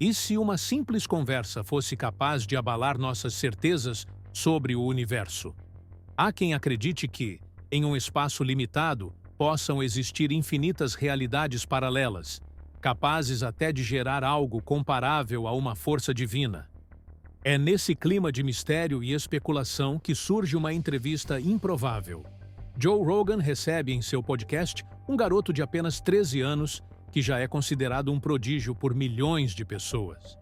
E se uma simples conversa fosse capaz de abalar nossas certezas sobre o universo? Há quem acredite que, em um espaço limitado, possam existir infinitas realidades paralelas, capazes até de gerar algo comparável a uma força divina. É nesse clima de mistério e especulação que surge uma entrevista improvável. Joe Rogan recebe em seu podcast um garoto de apenas 13 anos que já é considerado um prodígio por milhões de pessoas.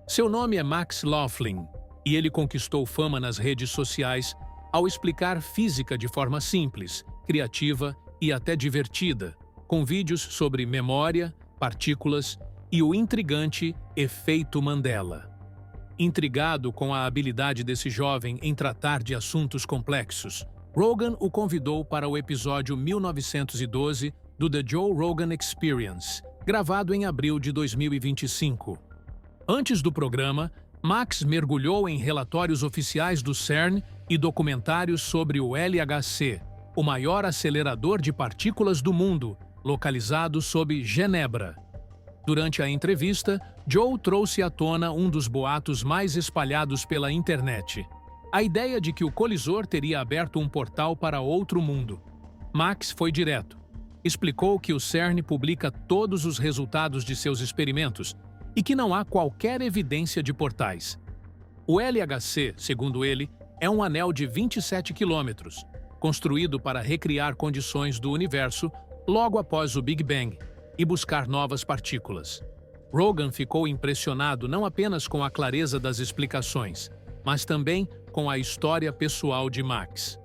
Seu nome é Max Laughlin e ele conquistou fama nas redes sociais ao explicar física de forma simples, criativa e até divertida, com vídeos sobre memória, partículas e o intrigante efeito Mandela. Intrigado com a habilidade desse jovem em tratar de assuntos complexos, Rogan o convidou para o episódio 1912 do The Joe Rogan Experience, gravado em abril de 2025. Antes do programa, Max mergulhou em relatórios oficiais do CERN e documentários sobre o LHC, o maior acelerador de partículas do mundo, localizado sob Genebra. Durante a entrevista, Joe trouxe à tona um dos boatos mais espalhados pela internet: a ideia de que o colisor teria aberto um portal para outro mundo. Max foi direto. Explicou que o CERN publica todos os resultados de seus experimentos e que não há qualquer evidência de portais. O LHC, segundo ele, é um anel de 27 quilômetros, construído para recriar condições do universo logo após o Big Bang e buscar novas partículas. Rogan ficou impressionado não apenas com a clareza das explicações, mas também com a história pessoal de Max.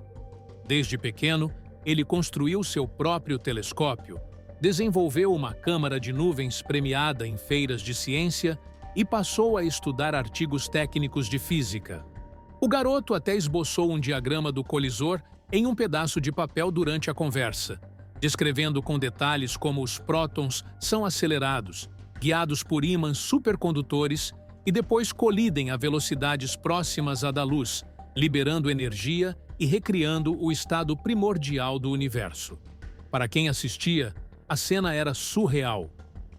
Desde pequeno, ele construiu seu próprio telescópio, desenvolveu uma câmara de nuvens premiada em feiras de ciência e passou a estudar artigos técnicos de física. O garoto até esboçou um diagrama do colisor em um pedaço de papel durante a conversa, descrevendo com detalhes como os prótons são acelerados, guiados por ímãs supercondutores e depois colidem a velocidades próximas à da luz, liberando energia e recriando o estado primordial do universo. Para quem assistia, a cena era surreal.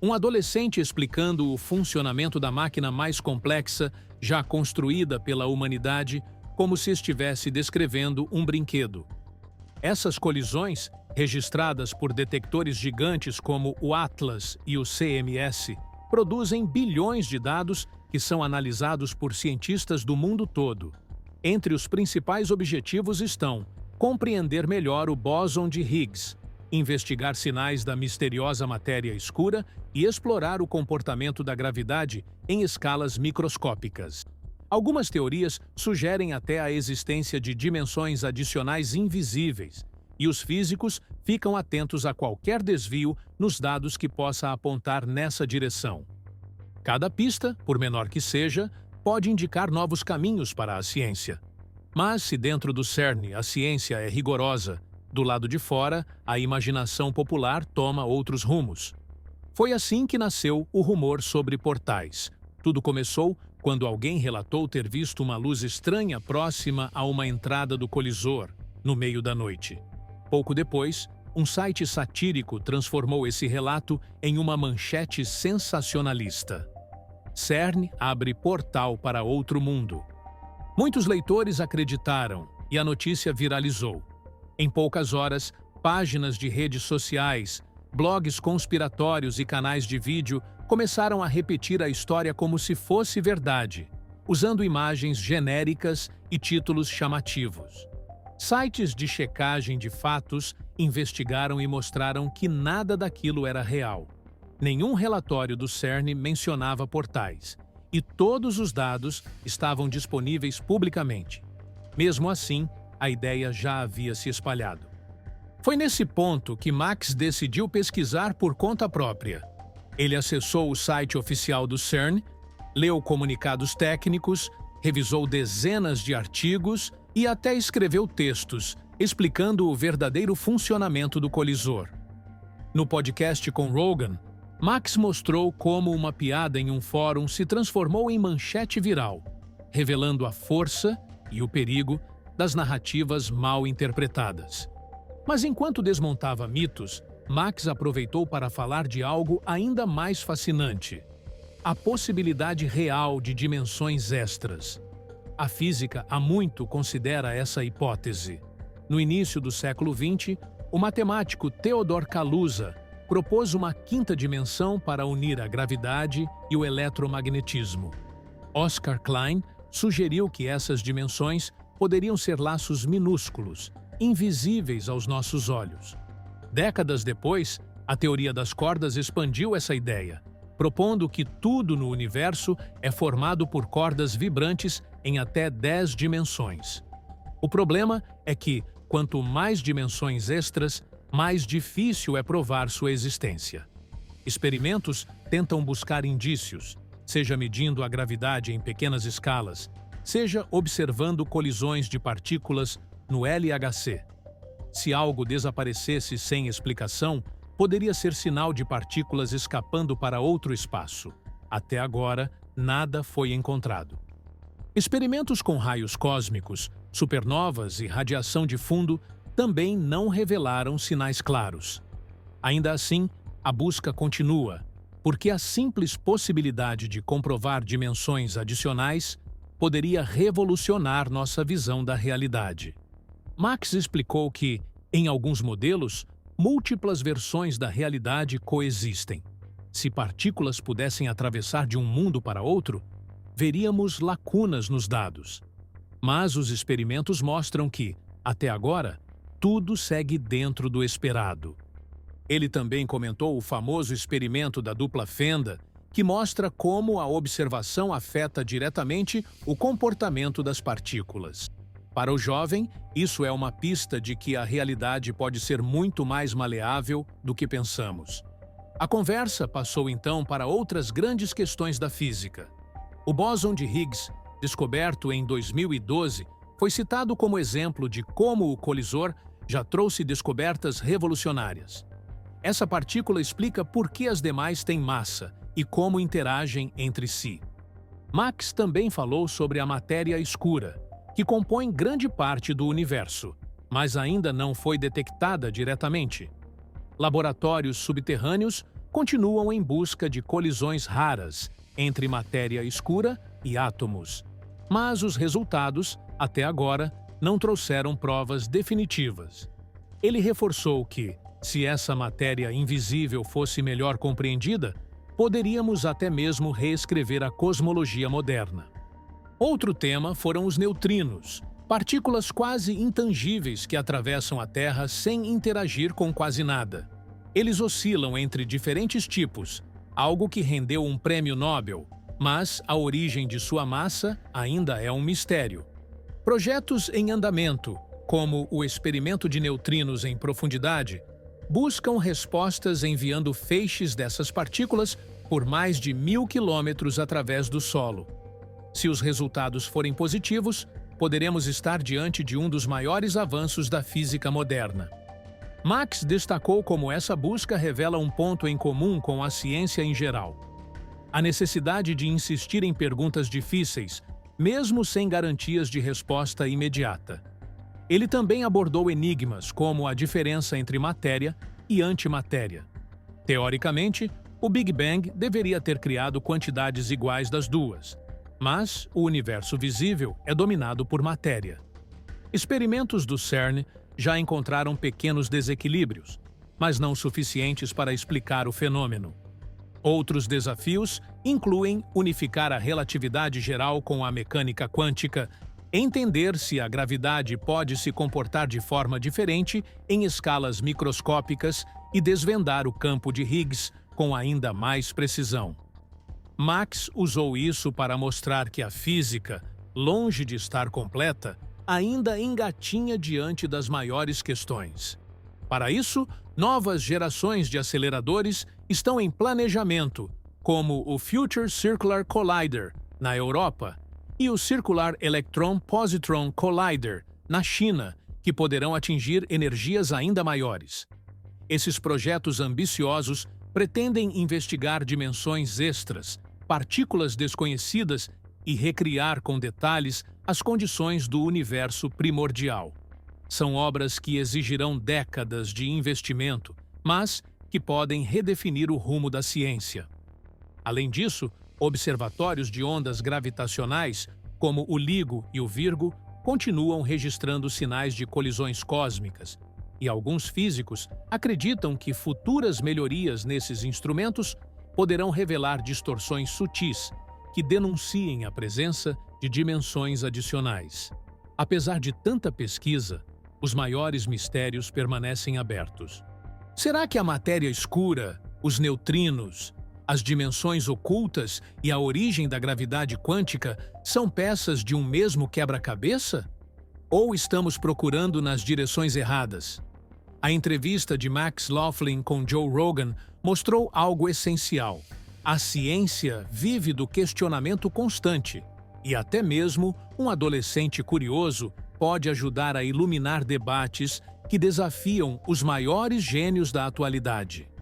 Um adolescente explicando o funcionamento da máquina mais complexa já construída pela humanidade, como se estivesse descrevendo um brinquedo. Essas colisões, registradas por detectores gigantes como o Atlas e o CMS, produzem bilhões de dados que são analisados por cientistas do mundo todo. Entre os principais objetivos estão compreender melhor o bóson de Higgs, investigar sinais da misteriosa matéria escura e explorar o comportamento da gravidade em escalas microscópicas. Algumas teorias sugerem até a existência de dimensões adicionais invisíveis, e os físicos ficam atentos a qualquer desvio nos dados que possa apontar nessa direção. Cada pista, por menor que seja, pode indicar novos caminhos para a ciência. Mas se dentro do CERN a ciência é rigorosa, do lado de fora, a imaginação popular toma outros rumos. Foi assim que nasceu o rumor sobre portais. Tudo começou quando alguém relatou ter visto uma luz estranha próxima a uma entrada do colisor, no meio da noite. Pouco depois, um site satírico transformou esse relato em uma manchete sensacionalista: CERN abre portal para outro mundo. Muitos leitores acreditaram e a notícia viralizou. Em poucas horas, páginas de redes sociais, blogs conspiratórios e canais de vídeo começaram a repetir a história como se fosse verdade, usando imagens genéricas e títulos chamativos. Sites de checagem de fatos investigaram e mostraram que nada daquilo era real. Nenhum relatório do CERN mencionava portais, e todos os dados estavam disponíveis publicamente. Mesmo assim, a ideia já havia se espalhado. Foi nesse ponto que Max decidiu pesquisar por conta própria. Ele acessou o site oficial do CERN, leu comunicados técnicos, revisou dezenas de artigos e até escreveu textos explicando o verdadeiro funcionamento do colisor. No podcast com Rogan, Max mostrou como uma piada em um fórum se transformou em manchete viral, revelando a força e o perigo das narrativas mal interpretadas. Mas enquanto desmontava mitos, Max aproveitou para falar de algo ainda mais fascinante: a possibilidade real de dimensões extras. A física há muito considera essa hipótese. No início do século XX, o matemático Theodor Kaluza propôs uma quinta dimensão para unir a gravidade e o eletromagnetismo. Oscar Klein sugeriu que essas dimensões poderiam ser laços minúsculos, invisíveis aos nossos olhos. Décadas depois, a teoria das cordas expandiu essa ideia, propondo que tudo no universo é formado por cordas vibrantes em até 10 dimensões. O problema é que, quanto mais dimensões extras, mais difícil é provar sua existência. Experimentos tentam buscar indícios, seja medindo a gravidade em pequenas escalas, seja observando colisões de partículas no LHC. Se algo desaparecesse sem explicação, poderia ser sinal de partículas escapando para outro espaço. Até agora, nada foi encontrado. Experimentos com raios cósmicos, supernovas e radiação de fundo também não revelaram sinais claros. Ainda assim, a busca continua, porque a simples possibilidade de comprovar dimensões adicionais poderia revolucionar nossa visão da realidade. Max explicou que, em alguns modelos, múltiplas versões da realidade coexistem. Se partículas pudessem atravessar de um mundo para outro, veríamos lacunas nos dados. Mas os experimentos mostram que, até agora, tudo segue dentro do esperado. Ele também comentou o famoso experimento da dupla fenda, que mostra como a observação afeta diretamente o comportamento das partículas. Para o jovem, isso é uma pista de que a realidade pode ser muito mais maleável do que pensamos. A conversa passou então para outras grandes questões da física. O bóson de Higgs, descoberto em 2012, foi citado como exemplo de como o colisor já trouxe descobertas revolucionárias. Essa partícula explica por que as demais têm massa e como interagem entre si. Max também falou sobre a matéria escura, que compõe grande parte do universo, mas ainda não foi detectada diretamente. Laboratórios subterrâneos continuam em busca de colisões raras entre matéria escura e átomos, mas os resultados, até agora, não trouxeram provas definitivas. Ele reforçou que, se essa matéria invisível fosse melhor compreendida, poderíamos até mesmo reescrever a cosmologia moderna. Outro tema foram os neutrinos, partículas quase intangíveis que atravessam a Terra sem interagir com quase nada. Eles oscilam entre diferentes tipos, algo que rendeu um prêmio Nobel, mas a origem de sua massa ainda é um mistério. Projetos em andamento, como o experimento de neutrinos em profundidade, buscam respostas enviando feixes dessas partículas por mais de 1.000 quilômetros através do solo. Se os resultados forem positivos, poderemos estar diante de um dos maiores avanços da física moderna. Max destacou como essa busca revela um ponto em comum com a ciência em geral: a necessidade de insistir em perguntas difíceis, mesmo sem garantias de resposta imediata. Ele também abordou enigmas como a diferença entre matéria e antimatéria. Teoricamente, o Big Bang deveria ter criado quantidades iguais das duas, mas o universo visível é dominado por matéria. Experimentos do CERN já encontraram pequenos desequilíbrios, mas não suficientes para explicar o fenômeno. Outros desafios incluem unificar a relatividade geral com a mecânica quântica, entender se a gravidade pode se comportar de forma diferente em escalas microscópicas e desvendar o campo de Higgs com ainda mais precisão. Max usou isso para mostrar que a física, longe de estar completa, ainda engatinha diante das maiores questões. Para isso, novas gerações de aceleradores estão em planejamento, como o Future Circular Collider, na Europa, e o Circular Electron Positron Collider, na China, que poderão atingir energias ainda maiores. Esses projetos ambiciosos pretendem investigar dimensões extras, partículas desconhecidas e recriar com detalhes as condições do universo primordial. São obras que exigirão décadas de investimento, mas que podem redefinir o rumo da ciência. Além disso, Observatórios de ondas gravitacionais, como o LIGO e o Virgo, continuam registrando sinais de colisões cósmicas, e alguns físicos acreditam que futuras melhorias nesses instrumentos poderão revelar distorções sutis que denunciem a presença de dimensões adicionais. Apesar de tanta pesquisa, os maiores mistérios permanecem abertos. Será que a matéria escura, os neutrinos, as dimensões ocultas e a origem da gravidade quântica são peças de um mesmo quebra-cabeça? Ou estamos procurando nas direções erradas? A entrevista de Max Laughlin com Joe Rogan mostrou algo essencial. A ciência vive do questionamento constante, e até mesmo um adolescente curioso pode ajudar a iluminar debates que desafiam os maiores gênios da atualidade.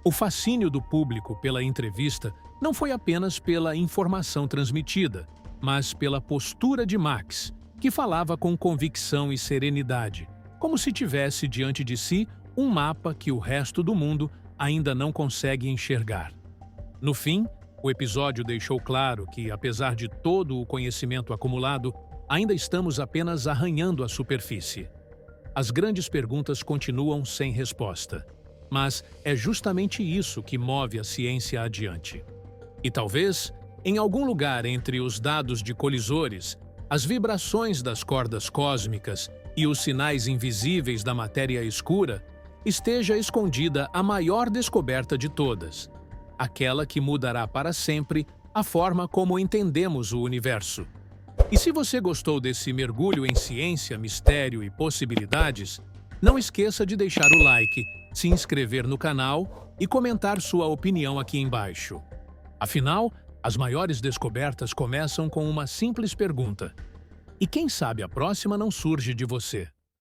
O fascínio do público pela entrevista não foi apenas pela informação transmitida, mas pela postura de Max, que falava com convicção e serenidade, como se tivesse diante de si um mapa que o resto do mundo ainda não consegue enxergar. No fim, o episódio deixou claro que, apesar de todo o conhecimento acumulado, ainda estamos apenas arranhando a superfície. As grandes perguntas continuam sem resposta, mas é justamente isso que move a ciência adiante. E talvez, em algum lugar entre os dados de colisores, as vibrações das cordas cósmicas e os sinais invisíveis da matéria escura, esteja escondida a maior descoberta de todas, aquela que mudará para sempre a forma como entendemos o universo. E se você gostou desse mergulho em ciência, mistério e possibilidades, não esqueça de deixar o like, se inscrever no canal e comentar sua opinião aqui embaixo. Afinal, as maiores descobertas começam com uma simples pergunta. E quem sabe a próxima não surge de você?